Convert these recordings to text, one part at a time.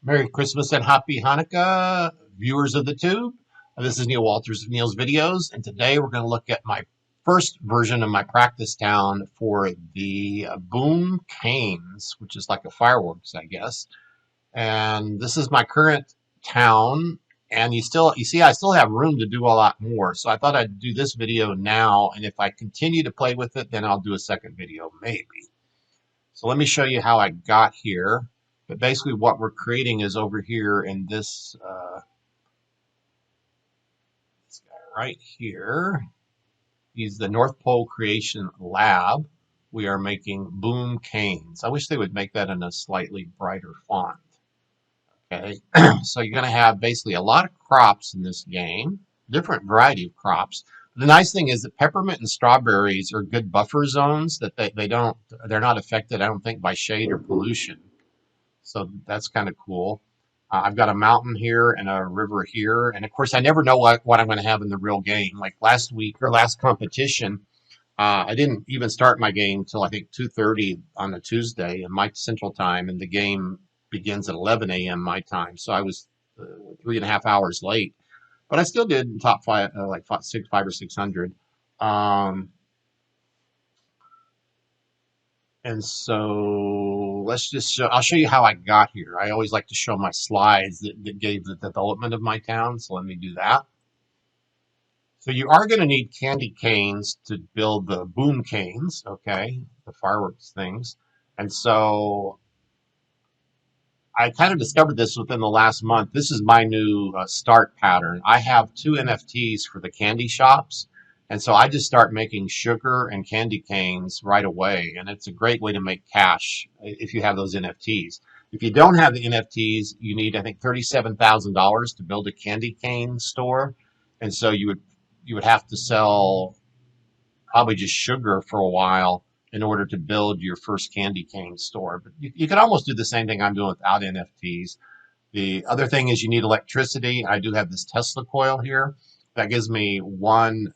Merry Christmas and Happy Hanukkah, viewers of the tube. This is Neil Walters of Neil's Videos, and today we're going to look at my first version of my practice town for the Boom Canes, which is like a fireworks, I guess. And this is my current town, and you see I still have room to do a lot more. So I thought I'd do this video now, and if I continue to play with it, then I'll do a second video, maybe. So let me show you how I got here. But basically what we're creating is over here in this guy right here. He's the North Pole Creation Lab. We are making Boom Canes. I wish they would make that in a slightly brighter font. Okay, so you're going to have basically a lot of crops in this game, different variety of crops. The nice thing is that peppermint and strawberries are good buffer zones that they're not affected, I don't think, by shade or pollution. So that's kind of cool. I've got a mountain here and a river here. And of course, I never know what I'm going to have in the real game. Like last week or last competition, I didn't even start my game till I think 2:30 on a Tuesday in my central time. And the game begins at 11 a.m. my time. So I was 3.5 hours late. But I still did top five, like five or 600. And so I'll show you how I got here. I always like to show my slides that gave the development of my town. So let me do that. So you are going to need candy canes to build the boom canes, okay, the fireworks things. And so I kind of discovered this within the last month. This is my new start pattern. I have 2 NFTs for the candy shops. And so I just start making sugar and candy canes right away. And it's a great way to make cash if you have those NFTs. If you don't have the NFTs, you need, I think, $37,000 to build a candy cane store. And so you would have to sell probably just sugar for a while in order to build your first candy cane store. But you could almost do the same thing I'm doing without NFTs. The other thing is you need electricity. I do have this Tesla coil here. That gives me one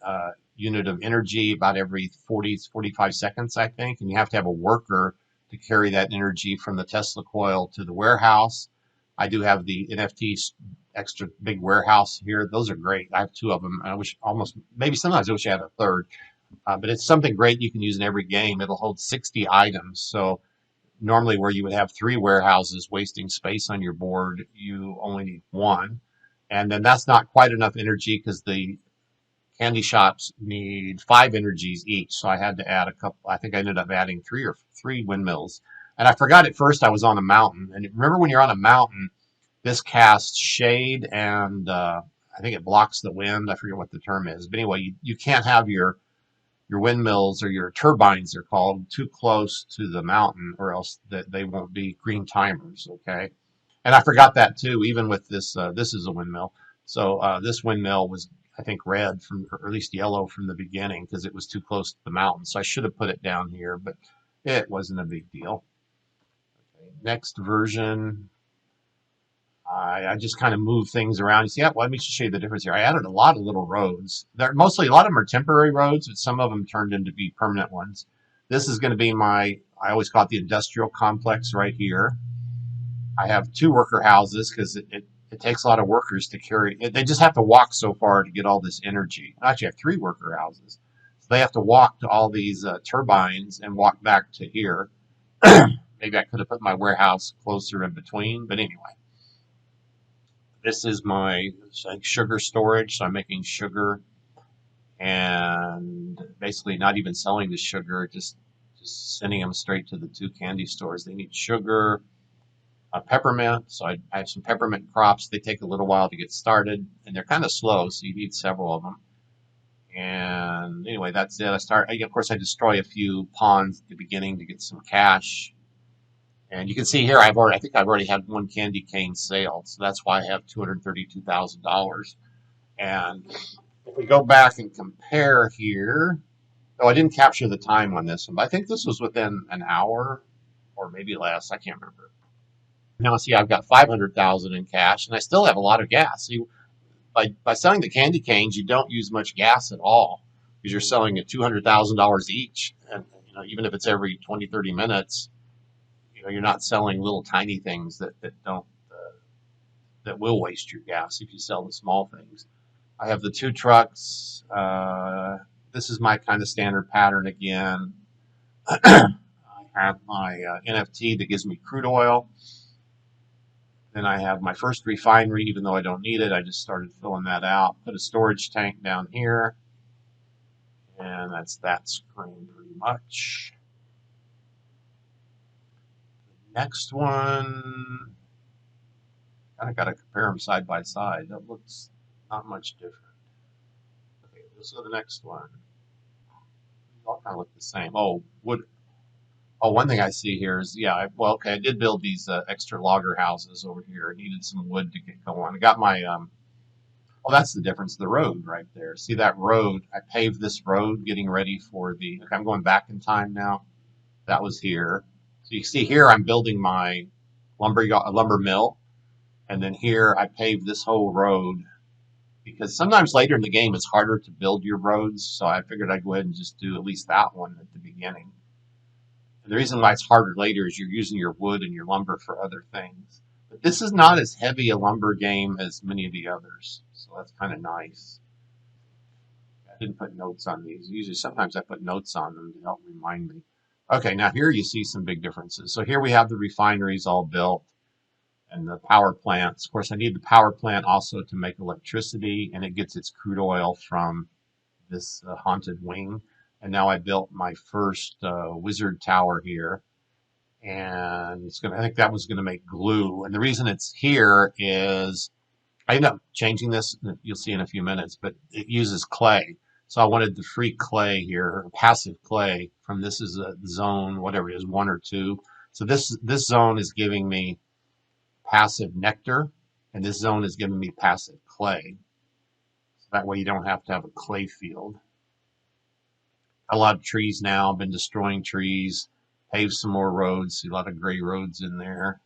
unit of energy about every 45 seconds, I think. And you have to have a worker to carry that energy from the Tesla coil to the warehouse. I do have the NFT extra big warehouse here. Those are great. I have 2 of them. I wish maybe sometimes I wish I had a third. But it's something great you can use in every game. It'll hold 60 items. So normally where you would have 3 warehouses wasting space on your board, you only need 1. And then that's not quite enough energy because the candy shops need 5 energies each. So I had to add a couple. I think I ended up adding 3 windmills. And I forgot at first I was on a mountain. And remember when you're on a mountain, this casts shade and I think it blocks the wind. I forget what the term is. But anyway, you can't have your windmills or your turbines, they're called, too close to the mountain or else they won't be green timers, okay? And I forgot that too, even with this, this is a windmill. So this windmill was, I think, red or at least yellow from the beginning because it was too close to the mountain. So I should have put it down here, but it wasn't a big deal. Okay, next version. I just kind of move things around. You see, well, let me just show you the difference here. I added a lot of little roads. They're mostly, a lot of them are temporary roads, but some of them turned into be permanent ones. This is going to be I always call it the industrial complex right here. I have 2 worker houses because it takes a lot of workers to carry it. They just have to walk so far to get all this energy. I actually have 3 worker houses. So they have to walk to all these turbines and walk back to here. Maybe I could have put my warehouse closer in between, but anyway. This is my sugar storage, so I'm making sugar and basically not even selling the sugar, just sending them straight to the 2 candy stores. They need sugar, peppermint, so I have some peppermint crops. They take a little while to get started, and they're kind of slow, so you need several of them. And anyway, that's it. Of course, I destroy a few ponds at the beginning to get some cash. And you can see here, I think I've already had 1 candy cane sale, so that's why I have $232,000. And if we go back and compare here, I didn't capture the time on this one, but I think this was within an hour or maybe less. I can't remember. Now, see, I've got $500,000 in cash, and I still have a lot of gas. See, by selling the candy canes, you don't use much gas at all because you're selling at $200,000 each, and even if it's every 20, 30 minutes. You're not selling little tiny things that don't that will waste your gas if you sell the small things. I have the 2 trucks. This is my kind of standard pattern again. I have my NFT that gives me crude oil. Then I have my first refinery, even though I don't need it. I just started filling that out. Put a storage tank down here. And that's that screen pretty much. The next one, kind of got to compare them side by side. That looks not much different. Okay, let's go to the next one. They all kind of look the same. Oh, wood. Oh, one thing I see here is, yeah, well, okay, I did build these extra logger houses over here. I needed some wood to get going. I got my, oh, that's the difference, the road right there. See that road? I paved this road getting ready for the, okay, I'm going back in time now. That was here. So you see here, I'm building my lumber mill. And then here, I paved this whole road because sometimes later in the game, it's harder to build your roads. So I figured I'd go ahead and just do at least that one at the beginning. And the reason why it's harder later is you're using your wood and your lumber for other things. But this is not as heavy a lumber game as many of the others. So that's kind of nice. I didn't put notes on these. Usually, sometimes I put notes on them to help remind me. Okay, now here you see some big differences. So here we have the refineries all built and the power plants. Of course, I need the power plant also to make electricity, and it gets its crude oil from this haunted wing. And now I built my first wizard tower here, and it's gonna. I think that was gonna make glue. And the reason it's here is I ended up changing this. You'll see in a few minutes, but it uses clay. So I wanted the free clay here, passive clay from this is a zone, whatever it is, 1 or 2. So this zone is giving me passive nectar, and this zone is giving me passive clay. So that way you don't have to have a clay field. A lot of trees now. I've been destroying trees, paved some more roads. See a lot of gray roads in there.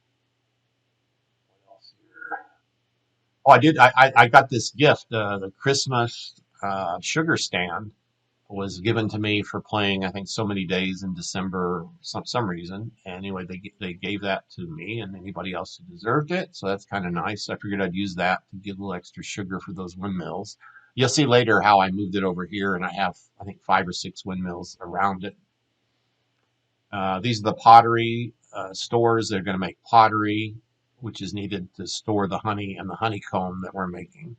What else here? Oh, I did. I got this gift. The Christmas sugar stand was given to me for playing, I think, so many days in December, some reason. Anyway, they gave that to me and anybody else who deserved it. So that's kind of nice. I figured I'd use that to get a little extra sugar for those windmills. You'll see later how I moved it over here, and I have, I think, 5 or 6 windmills around it. These are the pottery stores. They're going to make pottery, which is needed to store the honey and the honeycomb that we're making.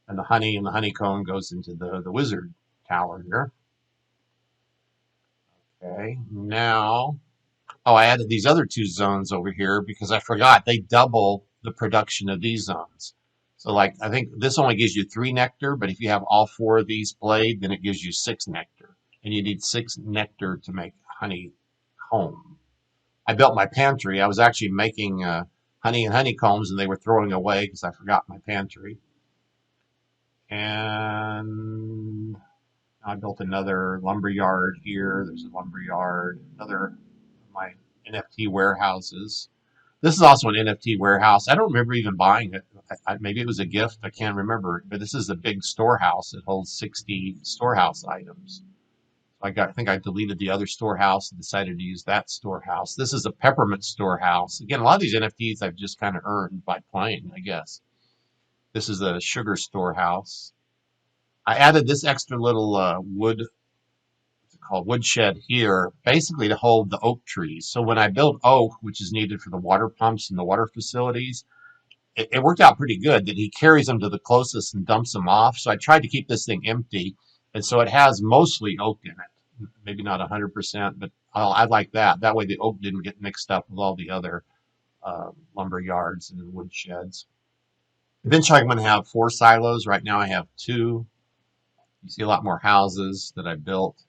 And the honey and the honeycomb goes into the wizard tower here. Okay, now, oh, I added these other 2 zones over here because I forgot they double the production of these zones. So like, I think this only gives you 3 nectar, but if you have all 4 of these blade, then it gives you 6 nectar. And you need 6 nectar to make honeycomb. I built my pantry. I was actually making honey and honeycombs, and they were throwing away because I forgot my pantry. And I built another lumber yard here. There's a lumber yard. Another of my NFT warehouses. This is also an NFT warehouse. I don't remember even buying it. Maybe it was a gift. I can't remember. But this is a big storehouse. It holds 60 storehouse items. I think I deleted the other storehouse and decided to use that storehouse. This is a peppermint storehouse. Again, a lot of these NFTs I've just kind of earned by playing, I guess. This is a sugar storehouse. I added this extra little wood, what's it called, woodshed here, basically to hold the oak trees. So when I build oak, which is needed for the water pumps and the water facilities, it worked out pretty good that he carries them to the closest and dumps them off. So I tried to keep this thing empty. And so it has mostly oak in it. Maybe not 100%, but I like that. That way the oak didn't get mixed up with all the other lumber yards and wood sheds. Eventually I'm going to have 4 silos. Right now I have 2. You see a lot more houses that I built.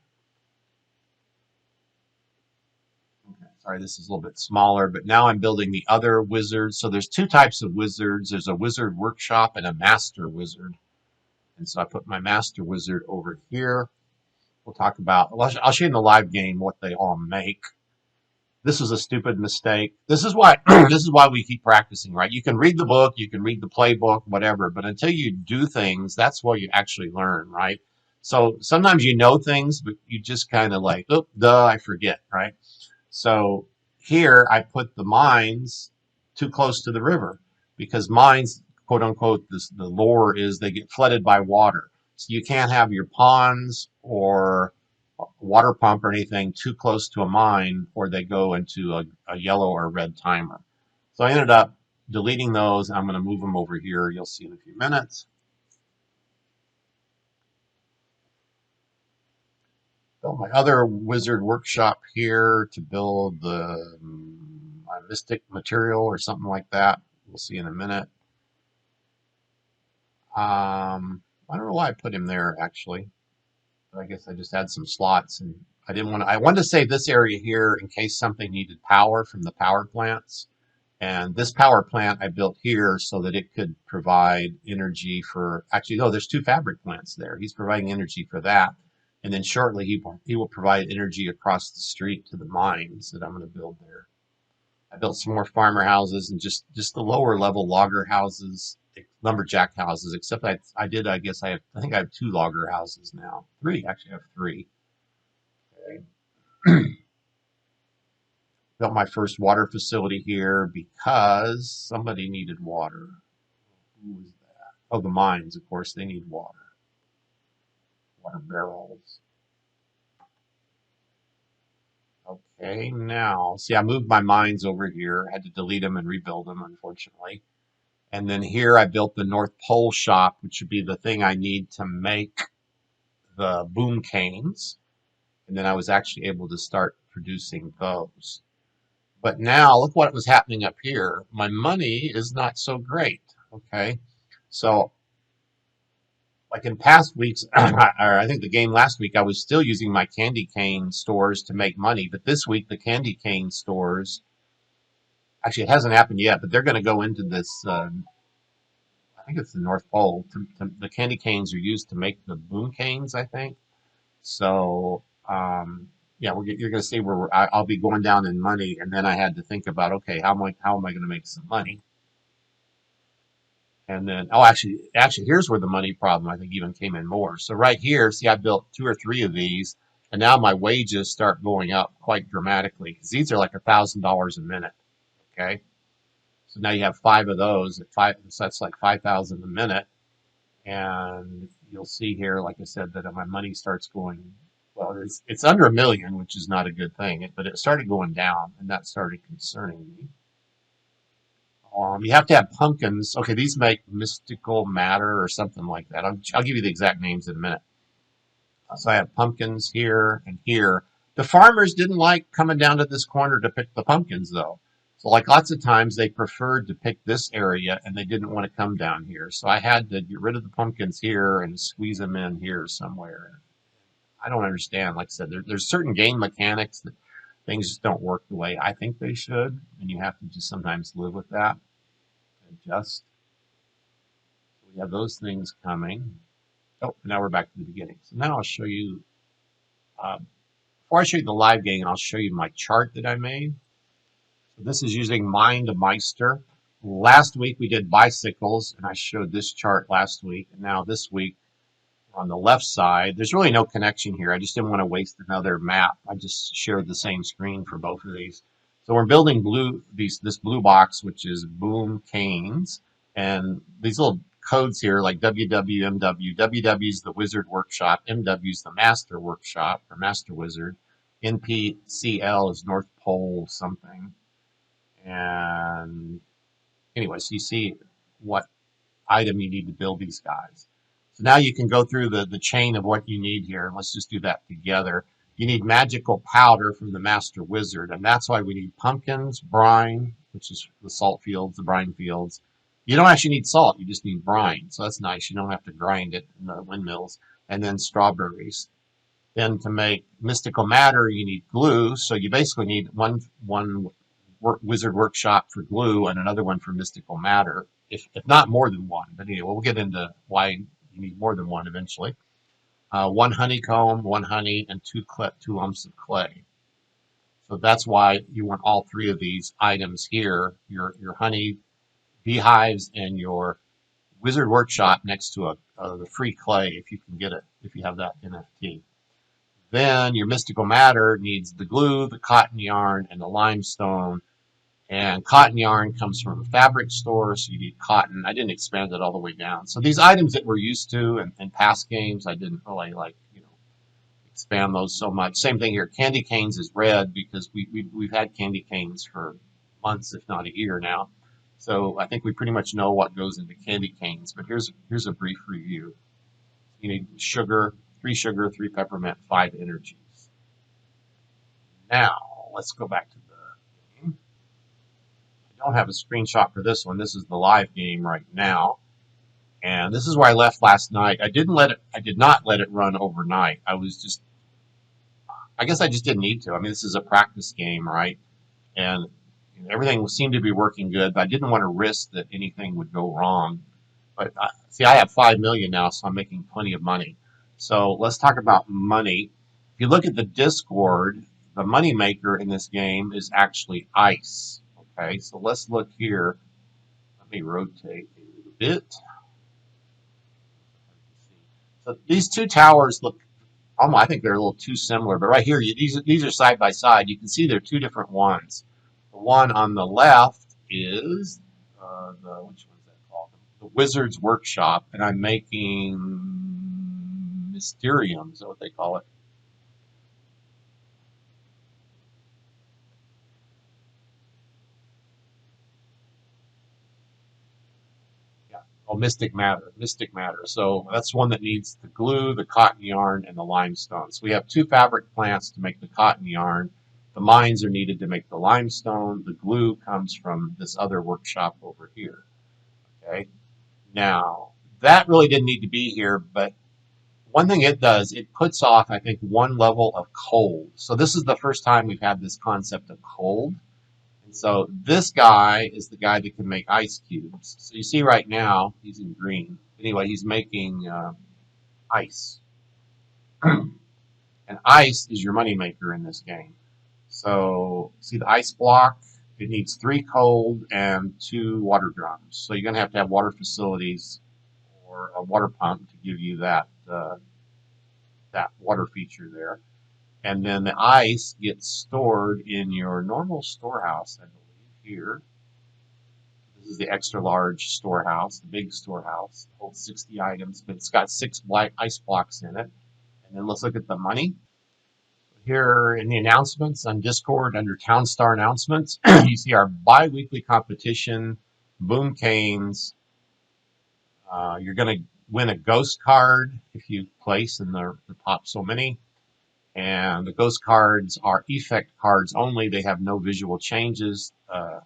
Okay, sorry, this is a little bit smaller, but now I'm building the other wizards. So there's 2 types of wizards. There's a wizard workshop and a master wizard. And so I put my master wizard over here. We'll talk about, I'll show you in the live game what they all make. This was a stupid mistake. This is why this is why we keep practicing, right? You can read the book, you can read the playbook, whatever, but until you do things, that's where you actually learn, right? So sometimes you know things, but you just kind of like, oh, duh, I forget, right? So here I put the mines too close to the river. because mines, quote unquote, the lore is they get flooded by water. So you can't have your ponds or water pump or anything too close to a mine, or they go into a yellow or red timer. So I ended up deleting those. I'm going to move them over here. You'll see in a few minutes. Built my other wizard workshop here to build the my mystic material or something like that. We'll see in a minute. I don't know why I put him there actually, but I guess I just had some slots and I didn't want to. I wanted to save this area here in case something needed power from the power plants. And this power plant I built here so that it could provide energy for, actually, no, there's two fabric plants there. He's providing energy for that. And then shortly he will provide energy across the street to the mines that I'm going to build there. I built some more farmer houses and just the lower level logger houses, lumberjack houses, except I guess I think I have two logger houses now. Three, actually I have three. Okay. Built my first water facility here because somebody needed water. Who was that? Oh, the mines, of course, they need water. Water barrels. Okay, now, see, I moved my mines over here. I had to delete them and rebuild them, unfortunately. And then here I built the North Pole shop, which would be the thing I need to make the boom canes. And then I was actually able to start producing those. But now look what was happening up here. My money is not so great. Okay. So like in past weeks, or I think the game last week, I was still using my candy cane stores to make money. But this week, the candy cane stores, actually, it hasn't happened yet, but they're going to go into this. I think it's the North Pole. The candy canes are used to make the boom canes, I think. So, yeah, you're going to see where I'll be going down in money. And then I had to think about, okay, how am I going to make some money? And then, oh, actually, here's where the money problem I think even came in more. So right here, see, I built two or three of these, and now my wages start going up quite dramatically because these are like $1,000 a minute. Okay, so now you have five of those at five, so that's like 5,000 a minute, and you'll see here, like I said, that my money starts going. Well, it's under $1 million, which is not a good thing, but it started going down, and that started concerning me. You have to have pumpkins. Okay, these make mystical matter or something like that. I'll give you the exact names in a minute. So I have pumpkins here and here. The farmers didn't like coming down to this corner to pick the pumpkins, though. So, like lots of times, they preferred to pick this area and they didn't want to come down here. So I had to get rid of the pumpkins here and squeeze them in here somewhere. I don't understand. Like I said, there's certain game mechanics that things just don't work the way I think they should, and you have to just sometimes live with that. Adjust. So we have those things coming. Oh, now we're back to the beginning. So now I'll show you, before I show you the live game, I'll show you my chart that I made. So this is using Meister. Last week we did bicycles, and I showed this chart last week. And now this week, on the left side, there's really no connection here. I just didn't want to waste another map. I just shared the same screen for both of these. So we're building this blue box, which is boom canes, and these little codes here like WWMW. WW is the Wizard Workshop. MW is the Master Workshop or Master Wizard. NPCL is North Pole something. And anyway, so you see what item you need to build these guys. So now you can go through the chain of what you need here. And let's just do that together. You need magical powder from the Master Wizard, and that's why we need pumpkins, brine, which is the salt fields, the brine fields. You don't actually need salt, you just need brine. So that's nice. You don't have to grind it in the windmills. And then strawberries. Then to make mystical matter, you need glue. So you basically need one wizard workshop for glue and another one for mystical matter, if not more than one. But anyway, we'll get into why you need more than one eventually. One honeycomb, one honey, and two lumps of clay. So that's why you want all three of these items here, your honey, beehives, and your wizard workshop next to the free clay, if you can get it, if you have that NFT. Then your mystical matter needs the glue, the cotton yarn, and the limestone. And cotton yarn comes from a fabric store, so you need cotton. I didn't expand it all the way down. So these items that we're used to in past games, I didn't really like, expand those so much. Same thing here. Candy canes is red because we've had candy canes for months, if not a year now. So I think we pretty much know what goes into candy canes. But here's a brief review. You need sugar, 3 peppermint, 5 energies. Now let's go back to the game. I don't have a screenshot for this one. This is the live game right now. And this is where I left last night. I did not let it run overnight. I guess I just didn't need to. I mean, this is a practice game, right? And everything seemed to be working good, but I didn't want to risk that anything would go wrong. But see, I have 5 million now, so I'm making plenty of money. So let's talk about money. If you look at the Discord, the money maker in this game is actually ice. Okay, so let's look here. Let me rotate a little bit. So these two towers look, I think they're a little too similar, but right here, these are side by side. You can see they're two different ones. The one on the left is which one's that called? The Wizard's Workshop, and I'm making Mysterium, is that what they call it? Oh, Mystic Matter. So that's one that needs the glue, the cotton yarn, and the limestone. So we have 2 fabric plants to make the cotton yarn. The mines are needed to make the limestone. The glue comes from this other workshop over here. Okay. Now, that really didn't need to be here, but one thing it does, it puts off, I think, 1 level of cold. So this is the first time we've had this concept of cold. So this guy is the guy that can make ice cubes. So you see right now, he's in green. Anyway, he's making ice. And ice is your money maker in this game. So see the ice block? It needs 3 cold and 2 water drums. So you're going to have water facilities or a water pump to give you that water feature there. And then the ice gets stored in your normal storehouse, I believe, here. This is the extra large storehouse, the big storehouse. It holds 60 items, but it's got 6 black ice blocks in it. And then let's look at the money. Here in the announcements on Discord under TownStar announcements, you see our bi-weekly competition, Boom Canes. You're going to win a ghost card if you place in the top so many. And the ghost cards are effect cards only. They have no visual changes to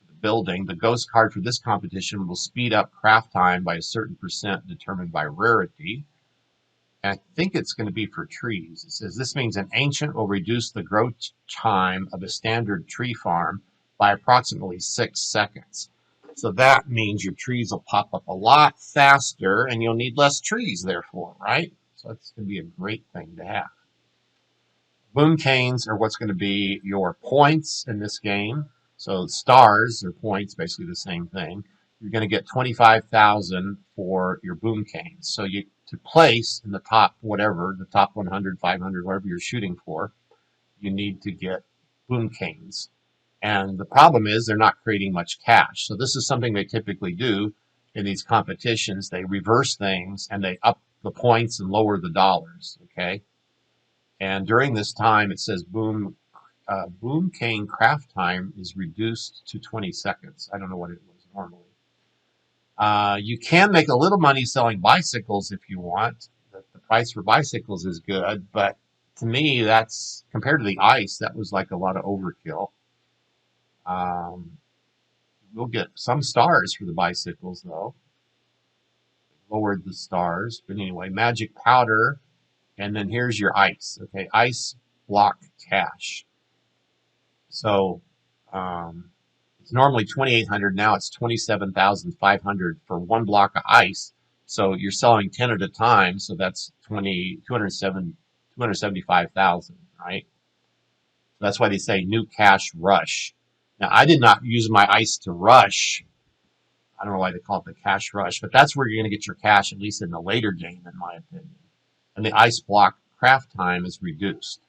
the building. The ghost card for this competition will speed up craft time by a certain % determined by rarity. And I think it's going to be for trees. It says this means an ancient will reduce the growth time of a standard tree farm by approximately 6 seconds. So that means your trees will pop up a lot faster and you'll need less trees, therefore, right? So that's going to be a great thing to have. Boom canes are what's going to be your points in this game. So stars or points, basically the same thing. You're going to get 25,000 for your boom canes. So to place in the top whatever, the top 100, 500, whatever you're shooting for, you need to get boom canes. And the problem is they're not creating much cash. So this is something they typically do in these competitions. They reverse things and they up the points and lower the dollars. Okay. And during this time, it says boom cane craft time is reduced to 20 seconds. I don't know what it was normally. You can make a little money selling bicycles if you want. The price for bicycles is good, but to me, that's compared to the ice, that was like a lot of overkill. We'll get some stars for the bicycles, though. Lowered the stars, but anyway, magic powder. And then here's your ice, okay? Ice block cash. So it's normally 2,800. Now it's 27,500 for 1 block of ice. So you're selling 10 at a time. So that's 275,000, right? So that's why they say new cash rush. Now I did not use my ice to rush. I don't know why they call it the cash rush, but that's where you're going to get your cash, at least in the later game, in my opinion. And the ice block craft time is reduced.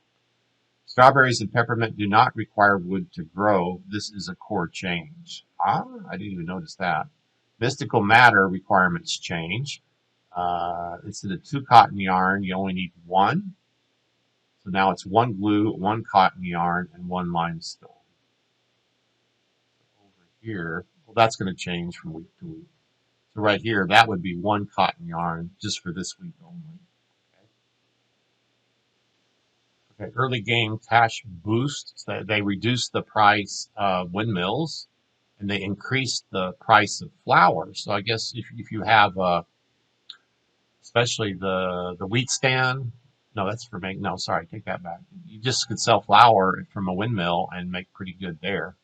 Strawberries and peppermint do not require wood to grow. This is a core change. Ah, I didn't even notice that. Mystical matter requirements change. Instead of 2 cotton yarn, you only need 1. So now it's 1 glue, 1 cotton yarn, and 1 limestone. Over here, well, that's going to change from week to week. So right here, that would be 1 cotton yarn just for this week only. Okay, early game cash boost. So they reduced the price of windmills and they increased the price of flour. So I guess if you have especially the wheat stand, no, that's for make. No, sorry, take that back. You just could sell flour from a windmill and make pretty good there.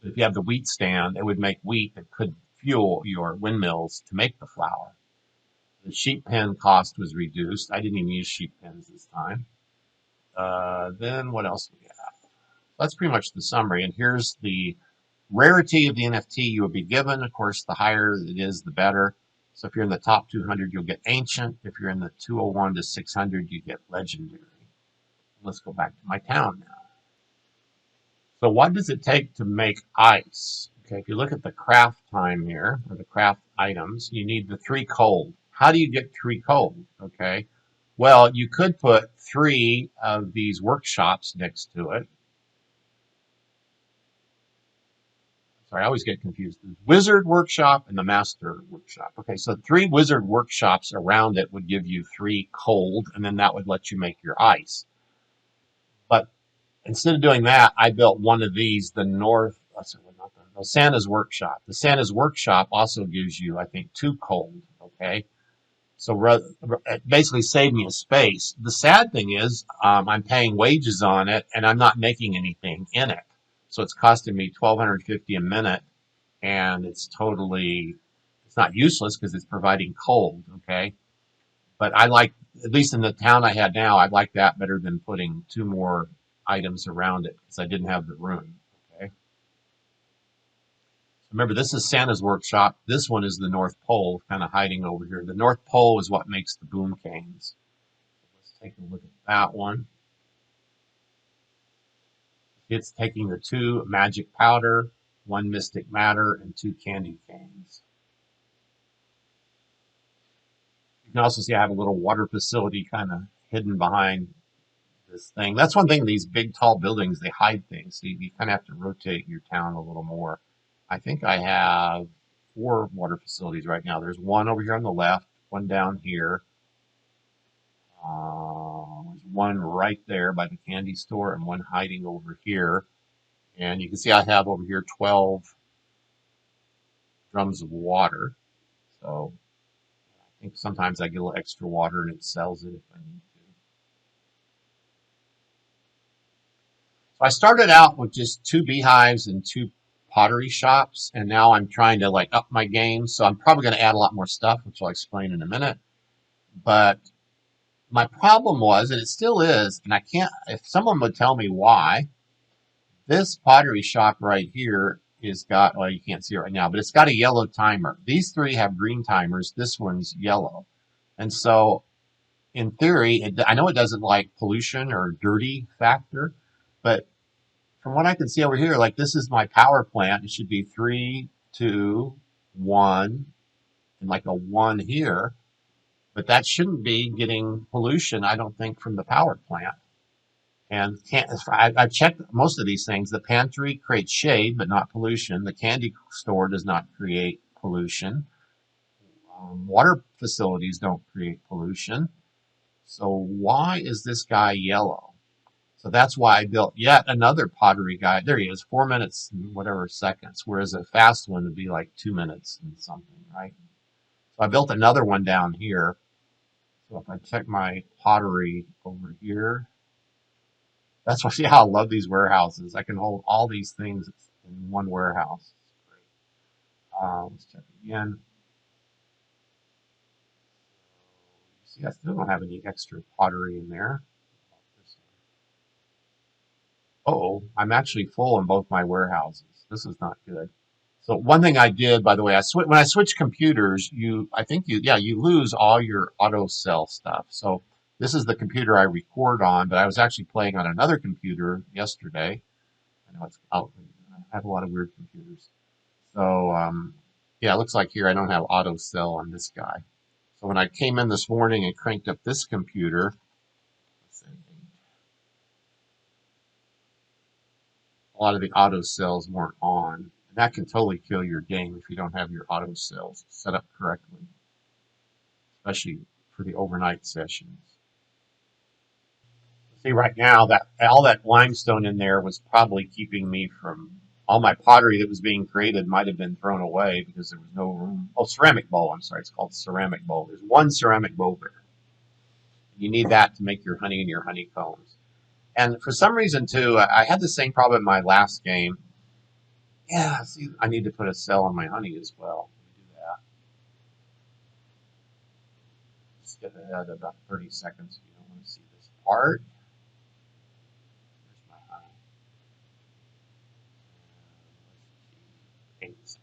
If you have the wheat stand, it would make wheat that could fuel your windmills to make the flour. The sheep pen cost was reduced. I didn't even use sheep pens this time. Then what else do we have? That's pretty much the summary. And here's the rarity of the NFT you will be given. Of course, the higher it is, the better. So if you're in the top 200, you'll get ancient. If you're in the 201 to 600, you get legendary. Let's go back to my town now. So what does it take to make ice? Okay, if you look at the craft time here, or the craft items, you need the 3 cold. How do you get 3 cold? Okay, well, you could put 3 of these workshops next to it. Sorry, I always get confused. The Wizard Workshop and the Master Workshop. Okay, so 3 Wizard Workshops around it would give you 3 cold, and then that would let you make your ice. But instead of doing that, I built one of these, the Santa's Workshop. The Santa's Workshop also gives you, I think, 2 cold, okay? So it basically saved me a space. The sad thing is I'm paying wages on it, and I'm not making anything in it. So it's costing me $1,250 a minute, and it's not useless because it's providing cold, okay? But I like, at least in the town I had now, I like that better than putting 2 more items around it because I didn't have the room, okay? Remember, this is Santa's Workshop. This one is the North Pole, kind of hiding over here. The North Pole is what makes the boom canes. Let's take a look at that one. It's taking the 2 magic powder, 1 mystic matter, and 2 candy canes. You can also see I have a little water facility kind of hidden behind this thing. That's one thing, these big tall buildings, they hide things. So you kind of have to rotate your town a little more. I think I have 4 water facilities right now. There's one over here on the left, one down here. There's one right there by the candy store and one hiding over here. And you can see I have over here 12 drums of water. So I think sometimes I get a little extra water and it sells it if I need to. So I started out with just 2 beehives and 2 pottery shops, and now I'm trying to like up my game. So I'm probably going to add a lot more stuff, which I'll explain in a minute. But my problem was, and it still is, and I can't, if someone would tell me why, this pottery shop right here is got, well, you can't see it right now, but it's got a yellow timer. These 3 have green timers. This one's yellow. And so in theory, I know it doesn't like pollution or dirty factor, but from what I can see over here, like this is my power plant. It should be 3, 2, 1, and like a 1 here. But that shouldn't be getting pollution, I don't think, from the power plant. And I've checked most of these things. The pantry creates shade, but not pollution. The candy store does not create pollution. Water facilities don't create pollution. So why is this guy yellow? So that's why I built yet another pottery guy. There he is, 4 minutes and whatever seconds, whereas a fast one would be like 2 minutes and something, right? So I built another one down here. So if I check my pottery over here, that's why, see how I love these warehouses. I can hold all these things in one warehouse. Great. Let's check again. See, I still don't have any extra pottery in there. Oh, I'm actually full in both my warehouses. This is not good. So one thing I did, by the way, when I switch computers, I think you lose all your auto sell stuff. So this is the computer I record on, but I was actually playing on another computer yesterday. I know it's out. I have a lot of weird computers. So yeah, it looks like here I don't have auto sell on this guy. So when I came in this morning and cranked up this computer, a lot of the auto cells weren't on. And that can totally kill your game if you don't have your auto cells set up correctly, especially for the overnight sessions. See, right now that all that limestone in there was probably keeping me from all my pottery that was being created might have been thrown away because there was no room. Oh, ceramic bowl. I'm sorry, it's called ceramic bowl. There's one ceramic bowl there. You need that to make your honey and your honeycombs. And for some reason too, I had the same problem in my last game. Yeah, see, I need to put a cell on my honey as well. Let me do that. Skip ahead about 30 seconds if you don't want to see this part. There's my honey. 8 seconds.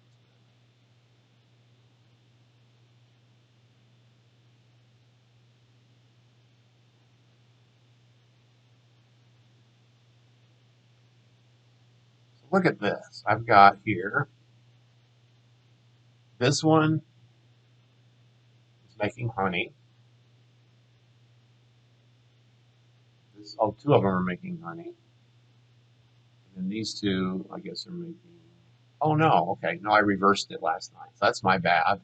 So look at this. I've got here, this one is making honey. Oh, two of them are making honey. And then these two, I guess, are making. Oh no, okay. No, I reversed it last night. So that's my bad.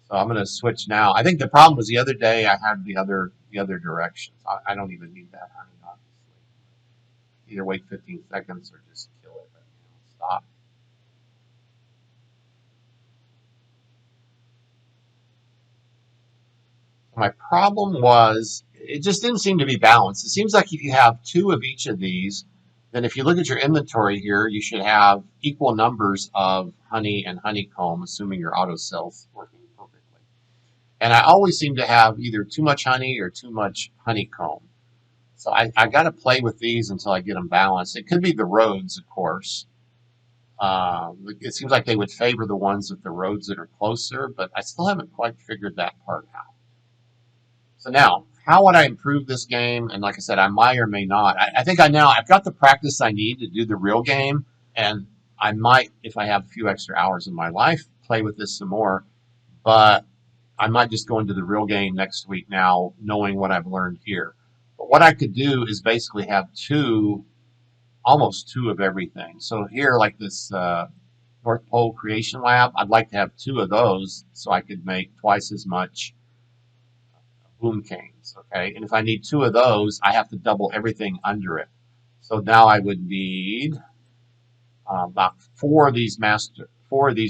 So I'm going to switch now. I think the problem was the other day I had the other directions. I don't even need that honey, obviously. Either wait 15 seconds or just kill it. But, stop. My problem was it just didn't seem to be balanced. It seems like if you have two of each of these, then if you look at your inventory here, you should have equal numbers of honey and honeycomb, assuming your auto cell's working perfectly. And I always seem to have either too much honey or too much honeycomb. So I got to play with these until I get them balanced. It could be the roads, of course. It seems like they would favor the ones with the roads that are closer, but I still haven't quite figured that part out. So now, how would I improve this game? And like I said, I might or may not. I think I've got the practice I need to do the real game, and I might, if I have a few extra hours in my life, play with this some more. But I might just go into the real game next week now, knowing what I've learned here. But what I could do is basically have almost two of everything. So here, like this North Pole Creation Lab, I'd like to have two of those so I could make twice as much boom canes. Okay, and if I need two of those, I have to double everything under it. So now I would need about four of these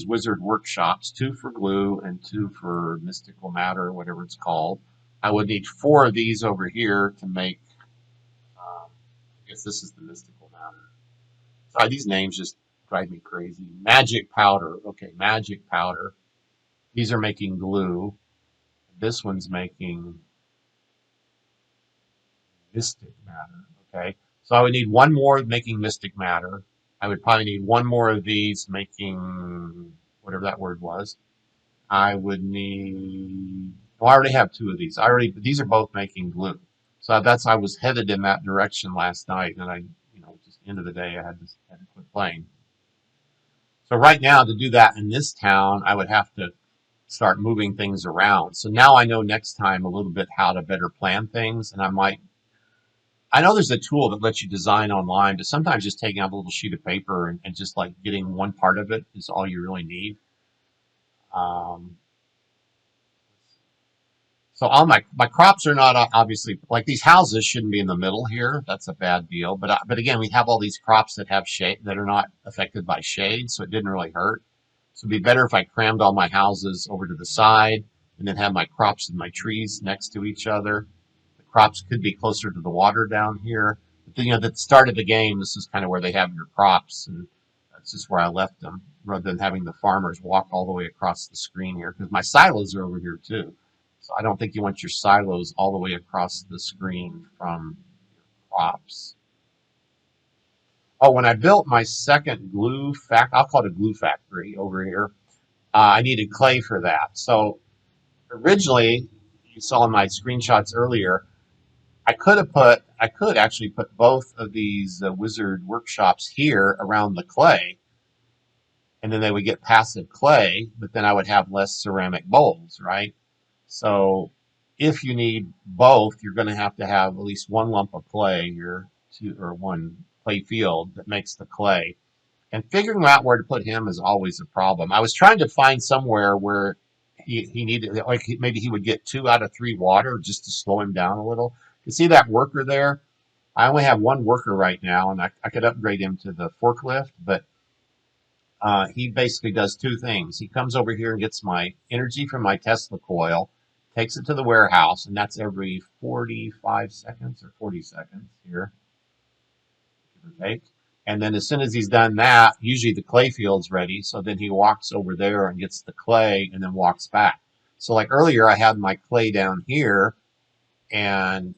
wizard workshops, two for glue and two for mystical matter, whatever it's called. I would need four of these over here to make. I guess this is the mystical matter. Sorry, these names just drive me crazy. Magic powder. Okay, magic powder. These are making glue. This one's making mystic matter. Okay, so I would need one more making mystic matter. I would probably need one more of these making whatever that word was. I would need. Well, I already have two of these. These are both making glue. So I was headed in that direction last night, and just end of the day, I had to quit playing. So right now, to do that in this town, I would have to start moving things around. So now I know next time a little bit how to better plan things, and I know there's a tool that lets you design online, but sometimes just taking out a little sheet of paper and just like getting one part of it is all you really need. Um, so all my crops are not obviously like these houses shouldn't be in the middle here. That's a bad deal. But again, we have all these crops that have shade that are not affected by shade, so it didn't really hurt. So it'd be better if I crammed all my houses over to the side and then have my crops and my trees next to each other. Crops could be closer to the water down here. But then, at the start of the game, this is kind of where they have your crops, and that's just where I left them, rather than having the farmers walk all the way across the screen here, because my silos are over here too. So I don't think you want your silos all the way across the screen from your crops. Oh, when I built my second I'll call it a glue factory over here. I needed clay for that. So originally, you saw in my screenshots earlier, I could actually put both of these wizard workshops here around the clay, and then they would get passive clay, but then I would have less ceramic bowls, right? So if you need both, you're going to have at least one lump of clay here, or one clay field that makes the clay. And figuring out where to put him is always a problem. I was trying to find somewhere where he needed, like maybe he would get 2 out of 3 water just to slow him down a little. You see that worker there? I only have one worker right now, and I could upgrade him to the forklift, but he basically does two things. He comes over here and gets my energy from my Tesla coil, takes it to the warehouse, and that's every 45 seconds or 40 seconds here, give or take. And then as soon as he's done that, usually the clay field's ready. So then he walks over there and gets the clay and then walks back. So like earlier, I had my clay down here and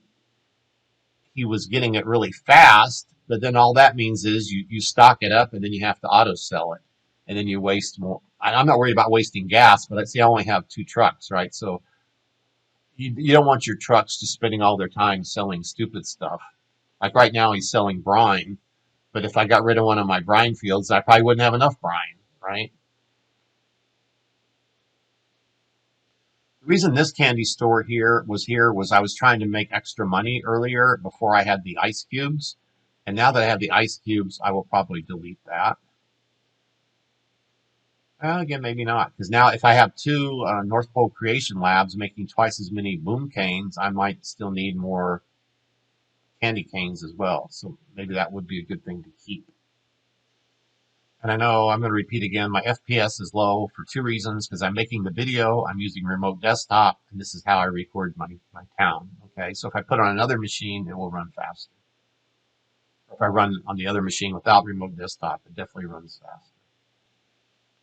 he was getting it really fast. But then all that means is you stock it up and then you have to auto sell it. And then you waste more. I'm not worried about wasting gas, but I see I only have 2 trucks, right? So you don't want your trucks just spending all their time selling stupid stuff. Like right now, he's selling brine. But if I got rid of one of my brine fields, I probably wouldn't have enough brine, right? The reason this candy store here was I was trying to make extra money earlier before I had the ice cubes. And now that I have the ice cubes, I will probably delete that. Well, again, maybe not. Because now if I have two North Pole Creation Labs making twice as many boom canes, I might still need more candy canes as well. So maybe that would be a good thing to keep. And I know I'm going to repeat again, my FPS is low for 2 reasons, because I'm making the video, I'm using remote desktop, and this is how I record my town. Okay, so if I put it on another machine, it will run faster. If I run on the other machine without remote desktop, it definitely runs faster.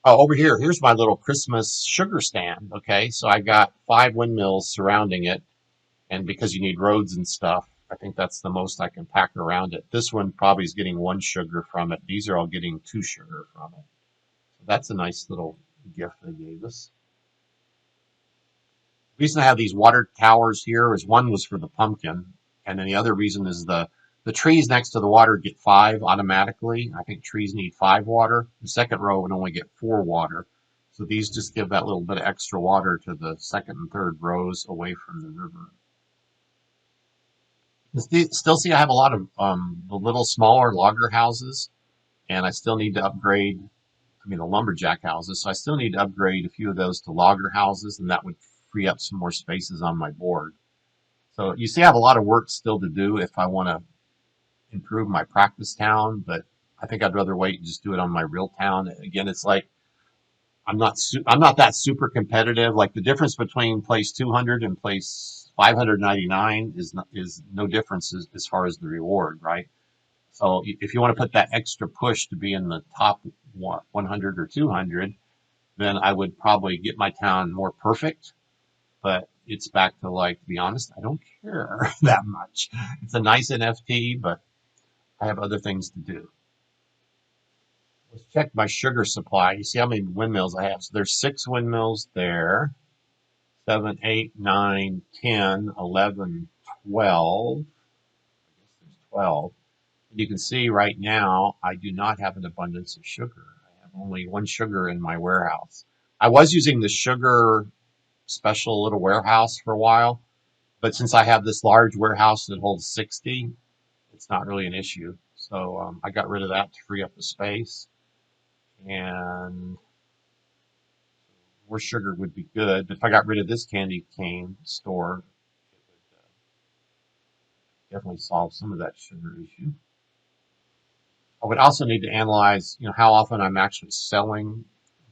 Oh, over here, here's my little Christmas sugar stand. Okay, so I got 5 windmills surrounding it, and because you need roads and stuff, I think that's the most I can pack around it. This one probably is getting 1 sugar from it. These are all getting 2 sugar from it. So that's a nice little gift they gave us. The reason I have these water towers here is one was for the pumpkin, and then the other reason is the trees next to the water get 5 automatically. I think trees need 5 water. The second row would only get 4 water. So these just give that little bit of extra water to the second and third rows away from the river. Still see I have a lot of the little smaller logger houses, and I still need to upgrade, I mean the lumberjack houses, so I still need to upgrade a few of those to logger houses, and that would free up some more spaces on my board. So you see I have a lot of work still to do if I want to improve my practice town, but I think I'd rather wait and just do it on my real town. Again, it's like I'm not that super competitive. Like the difference between place 200 and place 599 is no difference as far as the reward, right? So if you want to put that extra push to be in the top 100 or 200, then I would probably get my town more perfect. But it's back to like, to be honest, I don't care that much. It's a nice NFT, but I have other things to do. Let's check my sugar supply. You see how many windmills I have. So there's 6 windmills there. 7, 8, 9, 10, 11, 12. I guess there's 12. You can see right now I do not have an abundance of sugar. I have only 1 sugar in my warehouse. I was using the sugar special little warehouse for a while, but since I have this large warehouse that holds 60, it's not really an issue. So I got rid of that to free up the space, and more sugar would be good. But if I got rid of this candy cane store, it would definitely solve some of that sugar issue. I would also need to analyze, how often I'm actually selling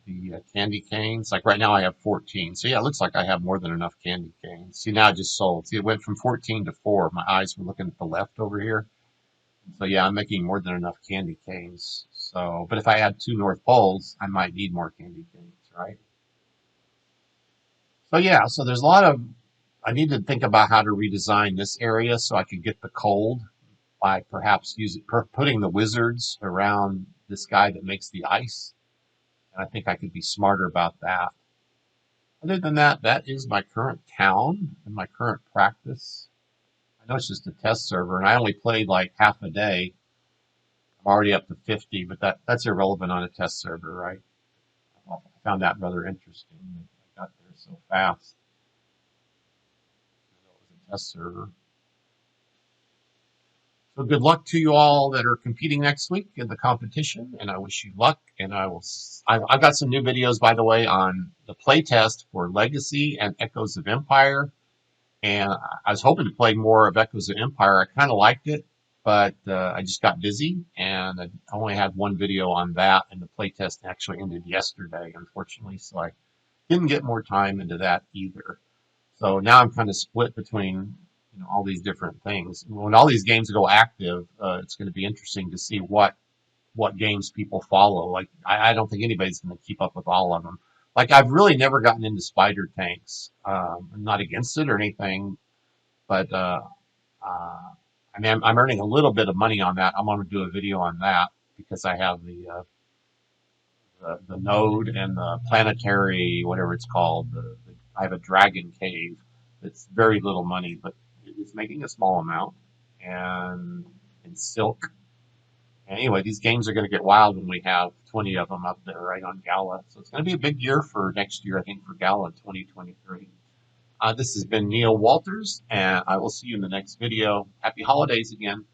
the candy canes. Like right now I have 14. So yeah, it looks like I have more than enough candy canes. See, now I just sold. See, it went from 14 to 4. My eyes were looking at the left over here. So yeah, I'm making more than enough candy canes. So, but if I add 2 North Poles, I might need more candy canes, right? So yeah, so I need to think about how to redesign this area so I can get the cold by perhaps putting the wizards around this guy that makes the ice. And I think I could be smarter about that. Other than that, that is my current town and my current practice. I know it's just a test server, and I only played like half a day. I'm already up to 50, but that's irrelevant on a test server, right? I found that rather interesting. I got there so fast. It was a test server. So good luck to you all that are competing next week in the competition, and I wish you luck. And I've got some new videos, by the way, on the playtest for Legacy and Echoes of Empire. And I was hoping to play more of Echoes of Empire. I kind of liked it, but I just got busy, and I only had one video on that, and the playtest actually ended yesterday, unfortunately, so I didn't get more time into that either. So now I'm kind of split between all these different things. When all these games go active, it's going to be interesting to see what games people follow. Like I don't think anybody's going to keep up with all of them. Like I've really never gotten into spider tanks. I'm not against it or anything, but I mean I'm earning a little bit of money on that. I'm going to do a video on that because I have the node and the planetary, whatever it's called. I have a dragon cave that's very little money, but it's making a small amount. And in silk. Anyway, these games are going to get wild when we have 20 of them up there right on Gala. So it's going to be a big year for next year, I think, for Gala 2023. This has been Neil Walters, and I will see you in the next video. Happy holidays again.